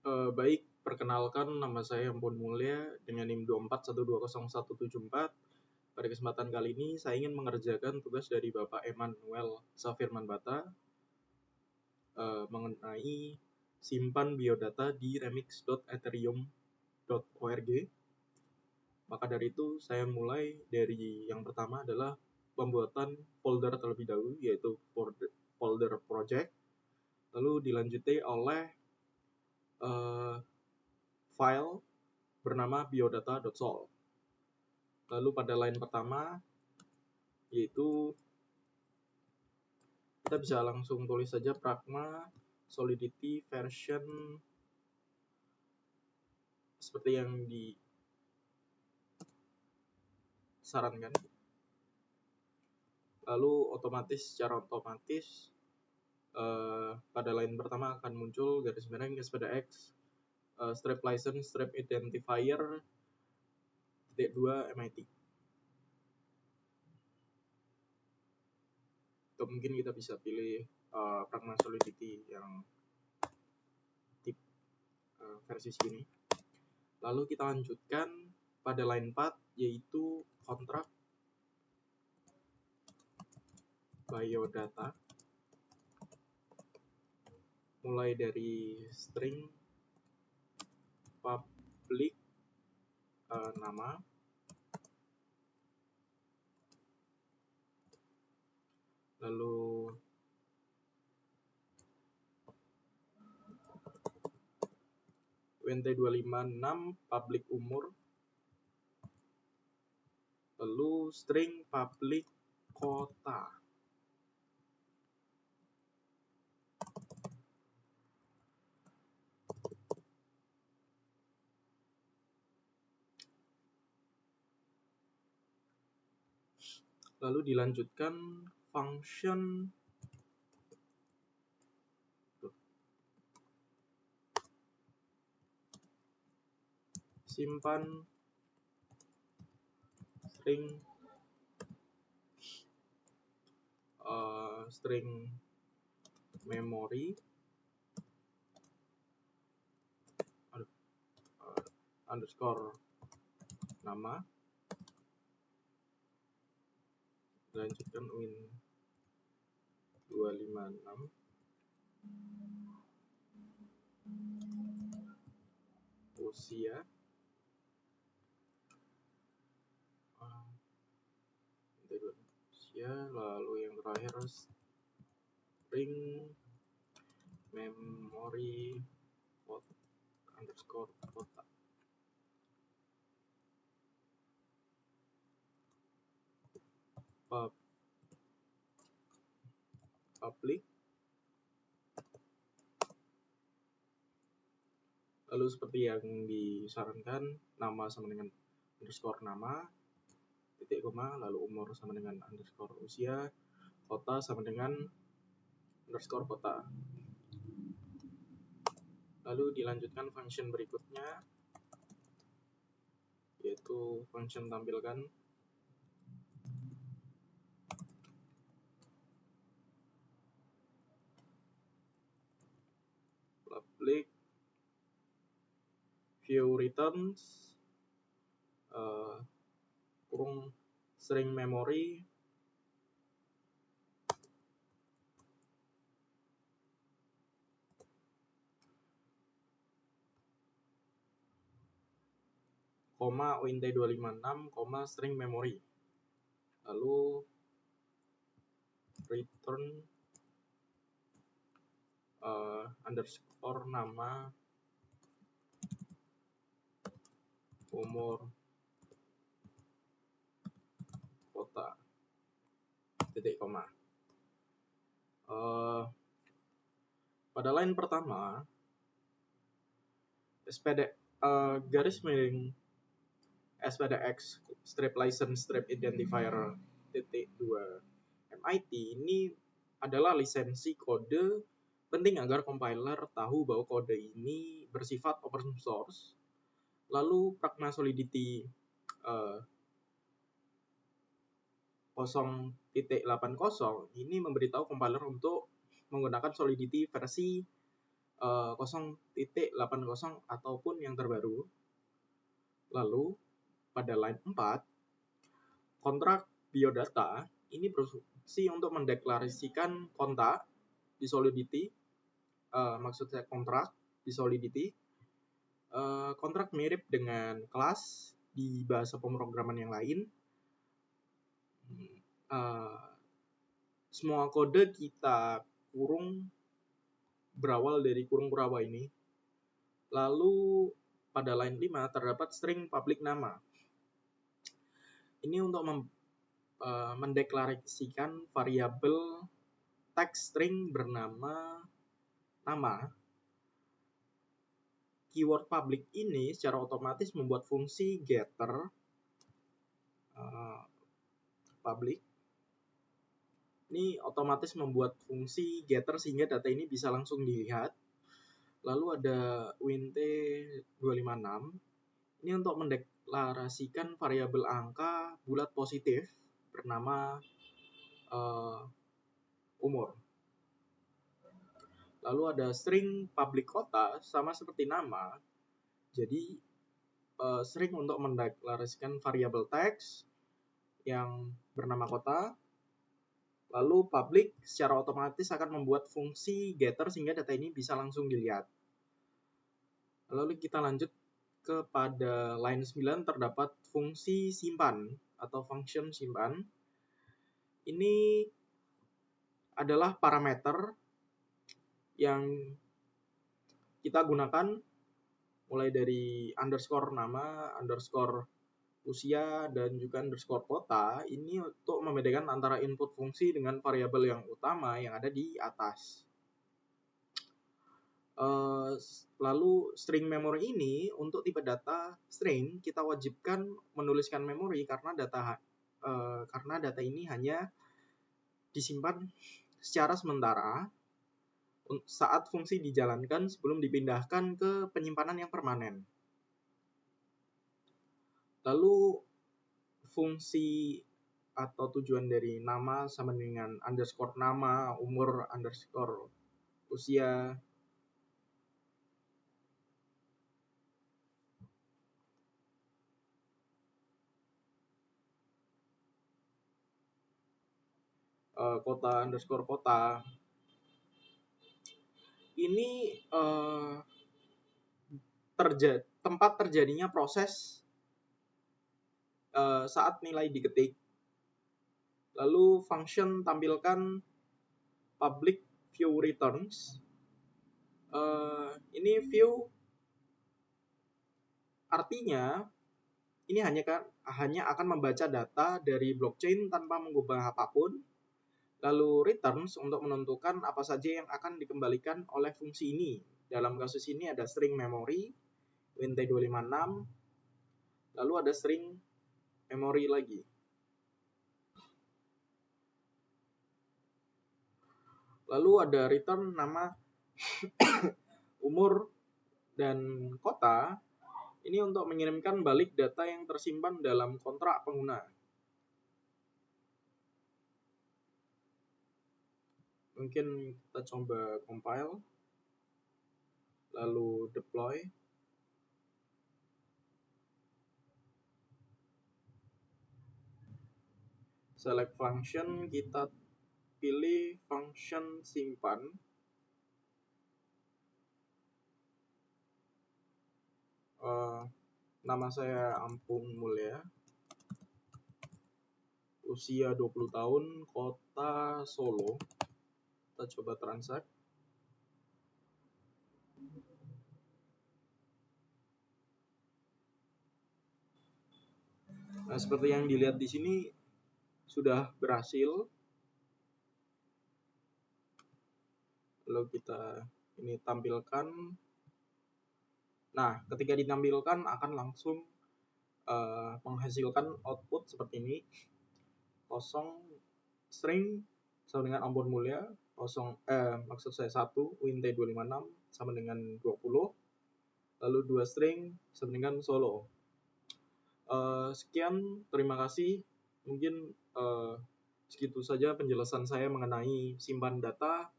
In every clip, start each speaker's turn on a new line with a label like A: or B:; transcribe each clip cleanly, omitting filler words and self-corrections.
A: Baik, perkenalkan nama saya Ampun Mulya dengan NIM 24120174. Pada kesempatan kali ini saya ingin mengerjakan tugas dari Bapak Emmanuel Safirman Bata mengenai simpan biodata di remix.ethereum.org. Maka dari itu saya mulai dari yang pertama adalah pembuatan folder terlebih dahulu, yaitu folder project, lalu dilanjuti oleh file bernama biodata.sol. Lalu pada line pertama, yaitu kita bisa langsung tulis saja pragma solidity version seperti yang disarankan. Lalu secara otomatis pada line pertama akan muncul garis miring SPDX strip license strip identifier -2 MIT. Atau mungkin kita bisa pilih pragma solidity yang tip versi segini. Lalu kita lanjutkan pada line 4, yaitu kontrak biodata, mulai dari string public nama, lalu WNT256 public umur, lalu string public kota. Lalu dilanjutkan function simpan string memory underscore nama, lanjutkan win256 usia, lalu yang terakhir string memory underscore kota. Public. Lalu seperti yang disarankan, nama sama dengan underscore nama, titik koma, lalu umur sama dengan underscore usia, kota sama dengan underscore kota. Lalu dilanjutkan function berikutnya, yaitu function tampilkan. Public view returns kurung string memory koma OINT256 koma string memory, lalu return underscore nama, umur, kota, titik koma. Pada line pertama, garis miring SPDX strip license strip identifier -2 MIT ini adalah lisensi kode penting agar compiler tahu bahwa kode ini bersifat open source. Lalu pragma solidity 0.80 ini memberitahu compiler untuk menggunakan solidity versi 0.80 ataupun yang terbaru. Lalu pada line 4, kontrak biodata ini berfungsi untuk mendeklarasikan kontak di Solidity. Maksud saya kontrak di Solidity. Kontrak mirip dengan kelas di bahasa pemrograman yang lain. Semua kode kita kurung berawal dari kurung kuraba ini. Lalu pada line 5 terdapat string public nama. Ini untuk mendeklarasikan variabel text string bernama nama. Keyword public ini secara otomatis membuat fungsi getter public. Ini otomatis membuat fungsi getter sehingga data ini bisa langsung dilihat. Lalu ada wint256. Ini untuk mendeklarasikan variabel angka bulat positif bernama umur. Lalu ada string public kota sama seperti nama. Jadi string untuk mendeklarasikan variabel teks yang bernama kota. Lalu public secara otomatis akan membuat fungsi getter sehingga data ini bisa langsung dilihat. Lalu kita lanjut kepada line 9 terdapat fungsi simpan atau function simpan. Ini adalah parameter yang kita gunakan mulai dari underscore nama, underscore usia, dan juga underscore kota. Ini untuk membedakan antara input fungsi dengan variabel yang utama yang ada di atas. Lalu string memory ini untuk tipe data string kita wajibkan menuliskan memori karena data ini hanya disimpan secara sementara saat fungsi dijalankan sebelum dipindahkan ke penyimpanan yang permanen. Lalu fungsi atau tujuan dari nama sama dengan underscore nama, umur, underscore usia. Kota underscore kota. Ini tempat terjadinya proses saat nilai diketik. Lalu function tampilkan public view returns. Ini view artinya ini hanya akan membaca data dari blockchain tanpa mengubah apapun. Lalu returns untuk menentukan apa saja yang akan dikembalikan oleh fungsi ini. Dalam kasus ini ada string memory, wint256, lalu ada string memory lagi. Lalu ada return nama, umur, dan kota. Ini untuk mengirimkan balik data yang tersimpan dalam kontrak pengguna. Mungkin kita coba compile, lalu deploy. Select function, kita pilih function simpan. Nama saya Ampung Mulya. Usia 20 tahun, kota Solo. Kita coba transact. Nah, seperti yang dilihat di sini sudah berhasil. Lalu kita ini tampilkan. Nah, ketika ditampilkan akan langsung menghasilkan output seperti ini. Kosong string sama dengan Ampun Mulya, maksud saya 1 wint256 sama dengan 20. Lalu 2 string sama dengan Solo. Sekian, terima kasih. Mungkin segitu saja penjelasan saya mengenai simpan data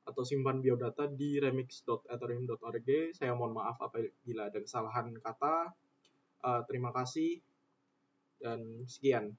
A: atau simpan biodata di remix.ethereum.org. Saya mohon maaf apabila ada kesalahan kata. Terima kasih dan sekian.